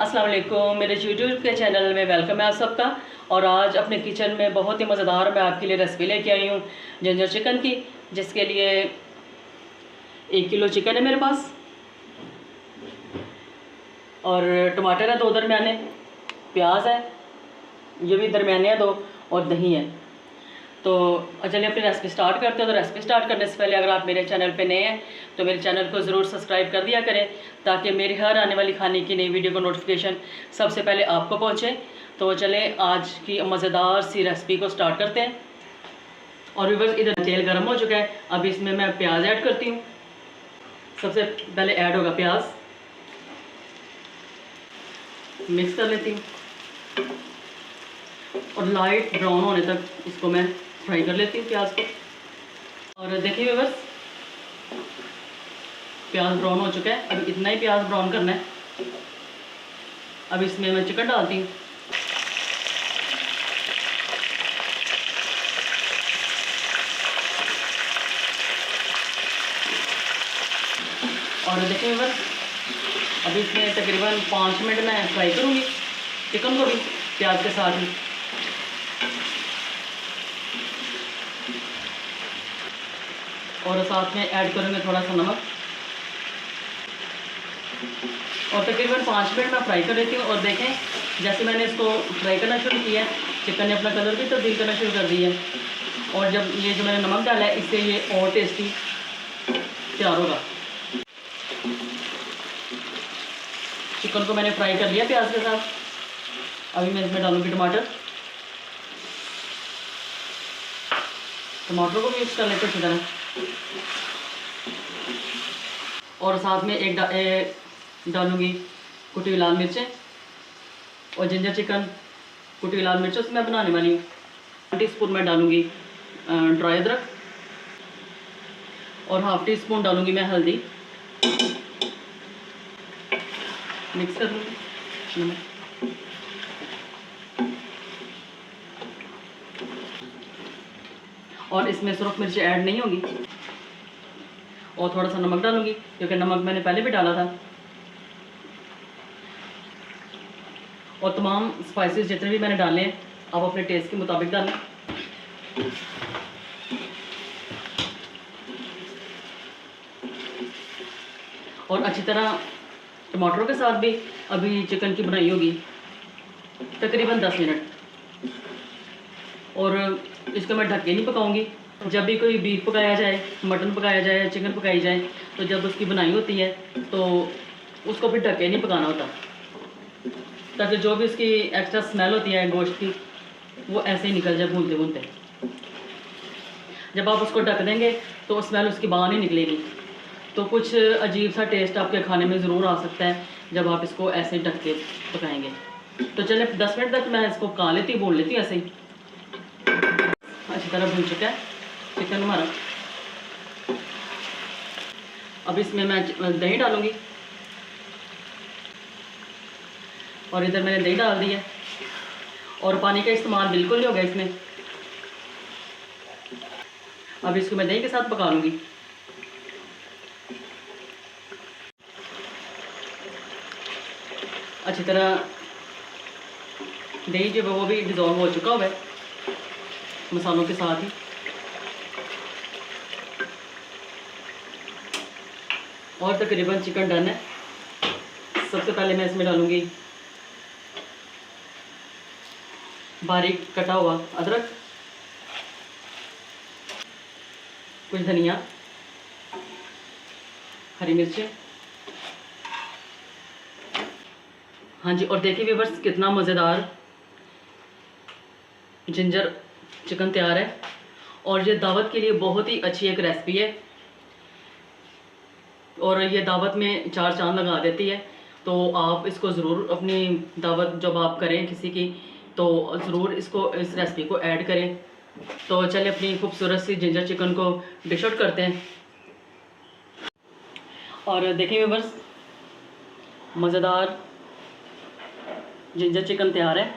अस्सलाम वालेकुम, मेरे यूट्यूब के चैनल में वेलकम है आप सबका। और आज अपने किचन में बहुत ही मज़ेदार मैं आपके लिए रेसिपी लेके आई हूँ जिंजर चिकन की, जिसके लिए 1 किलो चिकन है मेरे पास और टमाटर है 2 दरमियाने, प्याज है ये भी दरमियाने है 2, और दही है। तो चलिए अपनी रेसिपी स्टार्ट करते हैं। तो रेसिपी स्टार्ट करने से पहले अगर आप मेरे चैनल पे नए हैं तो मेरे चैनल को ज़रूर सब्सक्राइब कर दिया करें, ताकि मेरी हर आने वाली खाने की नई वीडियो को नोटिफिकेशन सबसे पहले आपको पहुंचे। तो चलें आज की मज़ेदार सी रेसिपी को स्टार्ट करते हैं। और बस इधर तेल गर्म हो चुका है, अब इसमें मैं प्याज ऐड करती हूँ। सबसे पहले ऐड होगा प्याज, मिक्स कर लेती हूँ और लाइट ब्राउन होने तक इसको मैं फ्राई कर लेती हूँ प्याज को। और देखिए बस प्याज ब्राउन हो चुका है, अब इतना ही प्याज ब्राउन करना है। अब इसमें मैं चिकन डालती हूँ। और देखिए बस अब इसमें तकरीबन 5 मिनट मैं फ्राई करूँगी चिकन को भी प्याज के साथ ही। और साथ में ऐड करूँगे थोड़ा सा नमक और तकरीबन 5 मिनट मैं फ्राई कर लेती हूँ। और देखें जैसे मैंने इसको फ्राई करना शुरू किया है, चिकन ने अपना कलर भी तब्दील करना शुरू कर दिया है। और जब ये जो मैंने नमक डाला है इससे ये और टेस्टी तैयार होगा। चिकन को मैंने फ्राई कर लिया प्याज के साथ। अभी मैं इसमें डालूँगी टमाटर को भी मिक्स कर लेते अच्छी तरह। और साथ में एक डालूँगी कुटी हुई लाल मिर्चें और जिंजर चिकन कुटी हुई लाल मिर्चें उसमें मैं बनाने वाली हूँ। 1 टीस्पून मैं डालूँगी ड्राई अदरक और 1/2 टीस्पून डालूँगी मैं हल्दी। मिक्स कर लूँगी। और इसमें सुरख मिर्च ऐड नहीं होगी। और थोड़ा सा नमक डालूंगी क्योंकि नमक मैंने पहले भी डाला था। और तमाम स्पाइसेस जितने भी मैंने डाले हैं आप अपने टेस्ट के मुताबिक डालें। और अच्छी तरह टमाटरों के साथ भी अभी चिकन की बनाई होगी तकरीबन 10 मिनट। और इसको मैं ढक के नहीं पकाऊंगी। जब भी कोई बीफ पकाया जाए, मटन पकाया जाए, चिकन पकाई जाए, तो जब उसकी बनाई होती है तो उसको फिर ढक के नहीं पकाना होता, ताकि जो भी उसकी एक्स्ट्रा स्मेल होती है गोश्त की वो ऐसे ही निकल जाए भूनते भूनते। जब आप उसको ढक देंगे तो स्मेल उसकी बाहर नहीं निकलेगी, तो कुछ अजीब सा टेस्ट आपके खाने में ज़रूर आ सकता है जब आप इसको ऐसे ढक के पकाएंगे। तो चले 10 मिनट तक मैं इसको पका लेती हूँ, भून लेती हूँ ऐसे ही। अच्छी तरह भून चुका है चिकन हमारा। अब इसमें मैं दही डालूंगी और इधर मैंने दही डाल दी है। और पानी का इस्तेमाल बिल्कुल नहीं होगा इसमें। अब इसको मैं दही के साथ पका लूँगी। अच्छी तरह दही जो है वो भी डिज़ोल्व हो चुका हुआ है मसालों के साथ ही। और तकरीबन चिकन डन है। सबसे पहले मैं इसमें डालूँगी बारीक कटा हुआ अदरक, कुछ धनिया, हरी मिर्चें। हाँ जी, और देखिए व्यूअर्स कितना मज़ेदार जिंजर चिकन तैयार है। और ये दावत के लिए बहुत ही अच्छी एक रेसिपी है और ये दावत में 4 चांद लगा देती है। तो आप इसको ज़रूर अपनी दावत जब आप करें किसी की तो ज़रूर इसको इस रेसिपी को ऐड करें। तो चलिए अपनी खूबसूरत सी जिंजर चिकन को डिश आउट करते हैं। और देखिए व्यूअर्स मज़ेदार जिंजर चिकन तैयार है।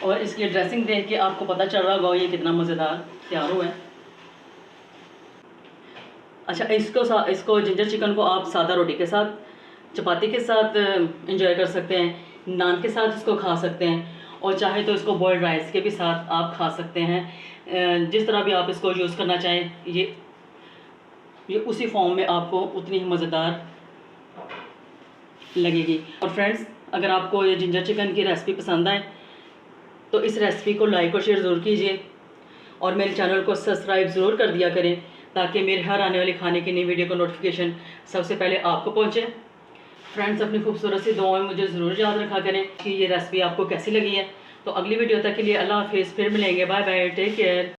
और इसकी ड्रेसिंग देख के आपको पता चल रहा होगा ये कितना मज़ेदार तैयार हुआ है। अच्छा, इसको जिंजर चिकन को आप सादा रोटी के साथ, चपाती के साथ इंजॉय कर सकते हैं, नान के साथ इसको खा सकते हैं, और चाहे तो इसको बॉयल्ड राइस के भी साथ आप खा सकते हैं। जिस तरह भी आप इसको यूज़ करना चाहें, ये उसी फॉर्म में आपको उतनी ही मज़ेदार लगेगी। और फ्रेंड्स, अगर आपको ये जिंजर चिकन की रेसिपी पसंद आए तो इस रेसिपी को लाइक और शेयर ज़रूर कीजिए, और मेरे चैनल को सब्सक्राइब ज़रूर कर दिया करें, ताकि मेरे हर आने वाली खाने की नई वीडियो का नोटिफिकेशन सबसे पहले आपको पहुंचे। फ्रेंड्स, अपनी खूबसूरत सी दुआएं मुझे ज़रूर याद रखा करें कि ये रेसिपी आपको कैसी लगी है। तो अगली वीडियो तक के लिए अल्लाह हाफिज़, फिर मिलेंगे, बाय बाय, टेक केयर।